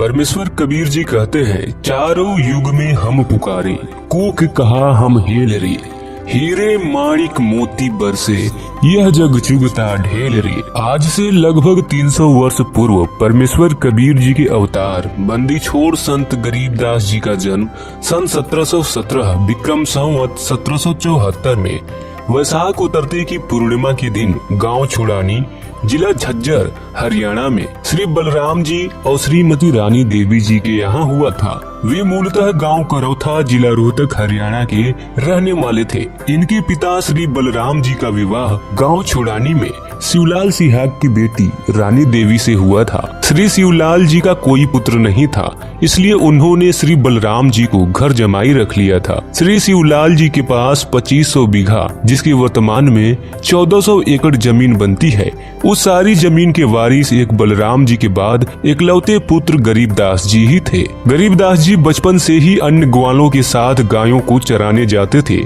परमेश्वर कबीर जी कहते हैं, चारों युग में हम पुकारे, कूक कहा हम हेल रे, हीरे माणिक मोती बरसे, यह जग चुगता ढेल रे। आज से लगभग 300 वर्ष पूर्व परमेश्वर कबीर जी के अवतार बंदी छोड़ संत गरीबदास जी का जन्म सन 1717 विक्रम संवत 1774 में वैशाख उतरते की पूर्णिमा के दिन गांव छुड़ानी, जिला झज्जर, हरियाणा में श्री बलराम जी और श्रीमती रानी देवी जी के यहाँ हुआ था। वे मूलतः गांव करौथा, जिला रोहतक, हरियाणा के रहने वाले थे। इनके पिता श्री बलराम जी का विवाह गांव छुड़ानी में शिवलाल सिहाग की बेटी रानी देवी से हुआ था। श्री शिवलाल जी का कोई पुत्र नहीं था, इसलिए उन्होंने श्री बलराम जी को घर जमाई रख लिया था। श्री शिवलाल जी के पास 2500 बीघा, जिसकी वर्तमान में 1400 एकड़ जमीन बनती है। उस सारी जमीन के वारिस एक बलराम जी के बाद इकलौते पुत्र गरीबदास जी ही थे। गरीबदास जी बचपन से ही अन्य ग्वालों के साथ गायों को चराने जाते थे।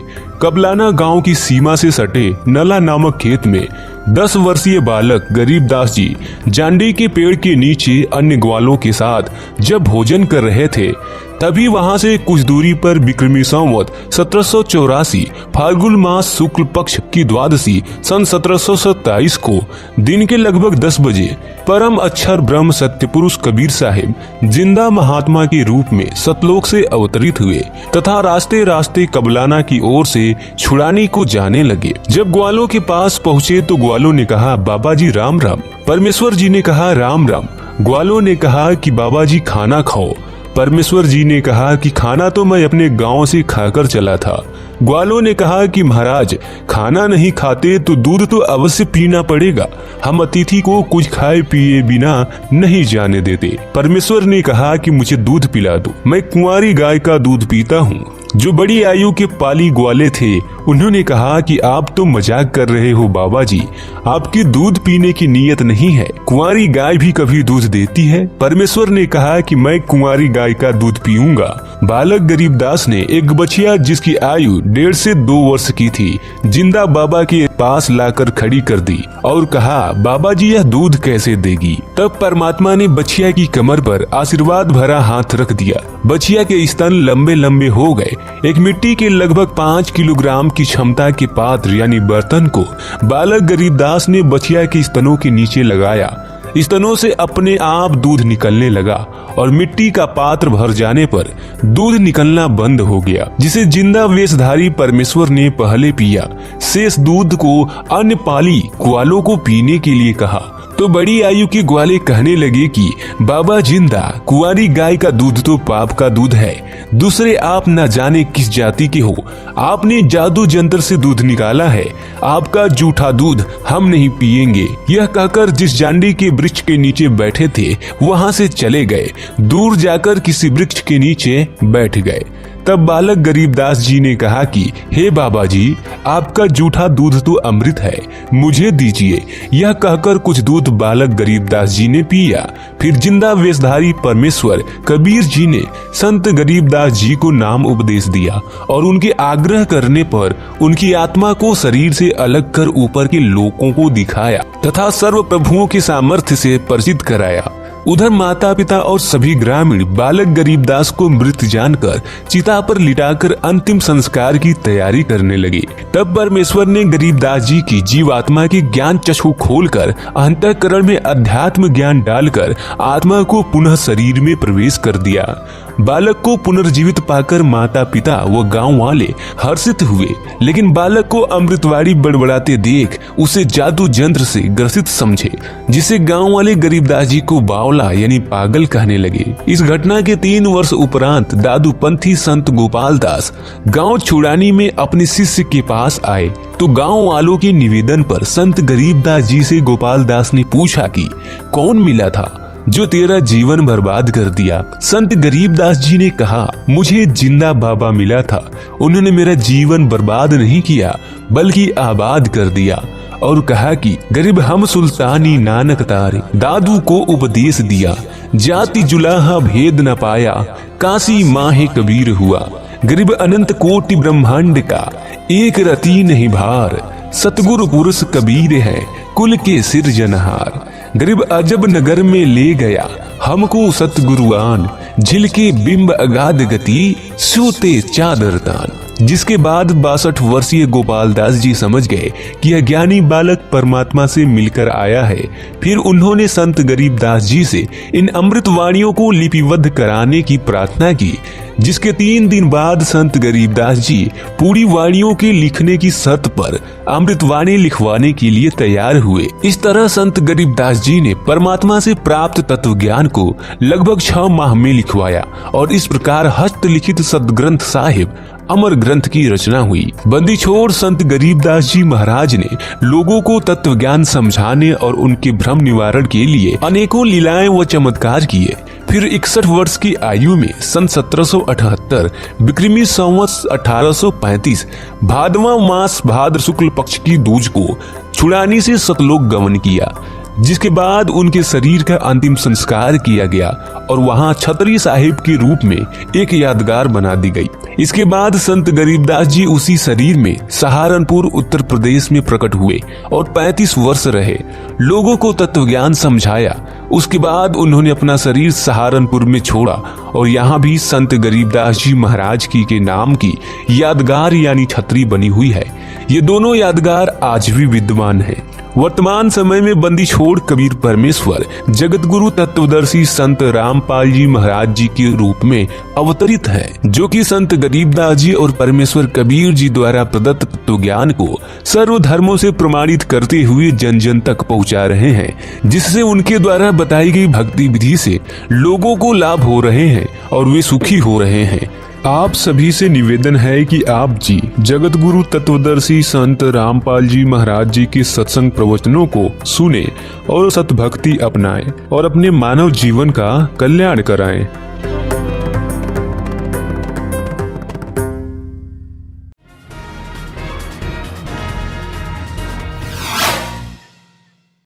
कबलाना गांव की सीमा से सटे नला नामक खेत में 10 वर्षीय बालक गरीबदास जी जांडी के पेड़ के नीचे अन्य ग्वालों के साथ जब भोजन कर रहे थे, तभी वहां से कुछ दूरी पर विक्रमी संवत 1784 फाल्गुन मास शुक्ल पक्ष की द्वादशी सन 1727 को दिन के लगभग 10 बजे परम अक्षर ब्रह्म सत्य पुरुष कबीर साहिब जिंदा महात्मा के रूप में सतलोक से अवतरित हुए तथा रास्ते रास्ते कबलाना की ओर से छुड़ानी को जाने लगे। जब ग्वालों के पास पहुँचे तो ग्वालों ने कहा, बाबा जी राम राम। परमेश्वर जी ने कहा, राम राम। ग्वालों ने कहा कि बाबा जी खाना खाओ। परमेश्वर जी ने कहा कि खाना तो मैं अपने गांव से खाकर चला था। ग्वालों ने कहा कि महाराज, खाना नहीं खाते तो दूध तो अवश्य पीना पड़ेगा, हम अतिथि को कुछ खाए पिए बिना नहीं जाने देते। परमेश्वर ने कहा कि मुझे दूध पिला दो, मैं कुंवारी गाय का दूध पीता हूँ। जो बड़ी आयु के पाली ग्वाले थे उन्होंने कहा कि आप तो मजाक कर रहे हो बाबा जी, आपकी दूध पीने की नीयत नहीं है, कुंवारी गाय भी कभी दूध देती है। परमेश्वर ने कहा कि मैं कुंवारी गाय का दूध पीऊंगा। बालक गरीबदास ने एक बछिया जिसकी आयु 1.5 से 2 वर्ष की थी जिंदा बाबा के पास लाकर खड़ी कर दी और कहा, बाबा जी यह दूध कैसे देगी। तब परमात्मा ने बछिया की कमर पर आशीर्वाद भरा हाथ रख दिया। बछिया के स्तन लंबे लंबे हो गए। एक मिट्टी के लगभग 5 किलोग्राम की क्षमता के पात्र यानी बर्तन को बालक गरीबदास ने बछिया के स्तनों के नीचे लगाया। स्तनों से अपने आप दूध निकलने लगा और मिट्टी का पात्र भर जाने पर दूध निकलना बंद हो गया, जिसे जिंदा वेशधारी परमेश्वर ने पहले पिया। शेष दूध को अन्य पाली ग्वालों को पीने के लिए कहा तो बड़ी आयु के ग्वाले कहने लगे कि बाबा जिंदा, कुंवारी गाय का दूध तो पाप का दूध है, दूसरे आप न जाने किस जाति के हो, आपने जादू जंतर से दूध निकाला है, आपका जूठा दूध हम नहीं पिएंगे। यह कहकर जिस जांडी के वृक्ष के नीचे बैठे थे वहां से चले गए। दूर जाकर किसी वृक्ष के नीचे बैठ गए। तब बालक गरीबदास जी ने कहा कि हे बाबा जी, आपका जूठा दूध तो अमृत है, मुझे दीजिए। यह कहकर कुछ दूध बालक गरीबदास जी ने पिया। फिर जिंदा वेशधारी परमेश्वर कबीर जी ने संत गरीबदास जी को नाम उपदेश दिया और उनके आग्रह करने पर उनकी आत्मा को शरीर से अलग कर ऊपर के लोकों को दिखाया तथा सर्व प्रभुओं के सामर्थ्य से परिचित कराया। उधर माता पिता और सभी ग्रामीण बालक गरीबदास को मृत जानकर चिता पर लिटाकर अंतिम संस्कार की तैयारी करने लगे। तब परमेश्वर ने गरीबदास जी की जीवात्मा के ज्ञान चक्षु खोलकर अंतःकरण में अध्यात्म ज्ञान डालकर आत्मा को पुनः शरीर में प्रवेश कर दिया। बालक को पुनर्जीवित पाकर माता पिता व गांव वाले हर्षित हुए, लेकिन बालक को अमृतवाणी बड़बड़ाते देख उसे जादू जंत्र से ग्रसित समझे, जिसे गांव वाले गरीबदास जी को बावला यानी पागल कहने लगे। इस घटना के 3 वर्ष उपरांत दादू पंथी संत गोपाल दास गांव छुड़ानी में अपने शिष्य के पास आए तो गांव वालों के निवेदन पर संत गरीबदास जी से गोपाल दास ने पूछा कि कौन मिला था जो तेरा जीवन बर्बाद कर दिया। संत गरीबदास जी ने कहा, मुझे जिंदा बाबा मिला था, उन्होंने मेरा जीवन बर्बाद नहीं किया बल्कि आबाद कर दिया। और कहा कि गरीब हम सुल्तानी नानक तारे, दादू को उपदेश दिया, जाति जुलाहा भेद न पाया, काशी माहे कबीर हुआ। गरीब अनंत कोटि ब्रह्मांड का, एक रति नहीं भार, सतगुरु पुरुष कबीर है, कुल के सिरजनहार। गरीब अजब नगर में ले गया, हमको सतगुरुआन, झिलके बिंब अगाध गति, सूते चादर तान। जिसके बाद 62 वर्षीय गोपाल दास जी समझ गए कि यह ज्ञानी बालक परमात्मा से मिलकर आया है। फिर उन्होंने संत गरीबदास जी से इन अमृत वाणियों को लिपिबद्ध कराने की प्रार्थना की, जिसके 3 दिन बाद संत गरीबदास जी पूरी वाणियों के लिखने की शर्त पर अमृतवाणी लिखवाने के लिए तैयार हुए। इस तरह संत गरीबदास जी ने परमात्मा से प्राप्त तत्व ज्ञान को लगभग 6 माह में लिखवाया और इस प्रकार हस्तलिखित सदग्रंथ साहिब अमर ग्रंथ की रचना हुई। बंदी छोड़ संत गरीबदास जी महाराज ने लोगों को तत्व ज्ञान समझाने और उनके भ्रम निवारण के लिए अनेकों लीलाएं व चमत्कार किए। फिर 61 वर्ष की आयु में सन 1778 विक्रमी संवत्स 1835 भादवा मास भाद्र शुक्ल पक्ष की दूज को छुड़ानी से सतलोक गमन किया, जिसके बाद उनके शरीर का अंतिम संस्कार किया गया और वहां छतरी साहिब के रूप में एक यादगार बना दी गई। इसके बाद संत गरीबदास जी उसी शरीर में सहारनपुर उत्तर प्रदेश में प्रकट हुए और 35 वर्ष रहे, लोगों को तत्व ज्ञान समझाया। उसके बाद उन्होंने अपना शरीर सहारनपुर में छोड़ा और यहाँ भी संत गरीबदास जी महाराज की के नाम की यादगार यानी छतरी बनी हुई है। ये दोनों यादगार आज भी विद्यमान है। वर्तमान समय में बंदी छोड़ कबीर परमेश्वर जगत गुरु तत्वदर्शी संत रामपाल जी महाराज जी के रूप में अवतरित है, जो कि संत गरीबदास जी और परमेश्वर कबीर जी द्वारा प्रदत्त तत्व ज्ञान को सर्व धर्मों से प्रमाणित करते हुए जन जन तक पहुंचा रहे हैं, जिससे उनके द्वारा बताई गई भक्ति विधि से लोगों को लाभ हो रहे हैं और वे सुखी हो रहे हैं। आप सभी से निवेदन है कि आप जी जगत गुरु तत्वदर्शी संत रामपाल जी महाराज जी के सत्संग प्रवचनों को सुने और सतभक्ति अपनाएं और अपने मानव जीवन का कल्याण कराएं।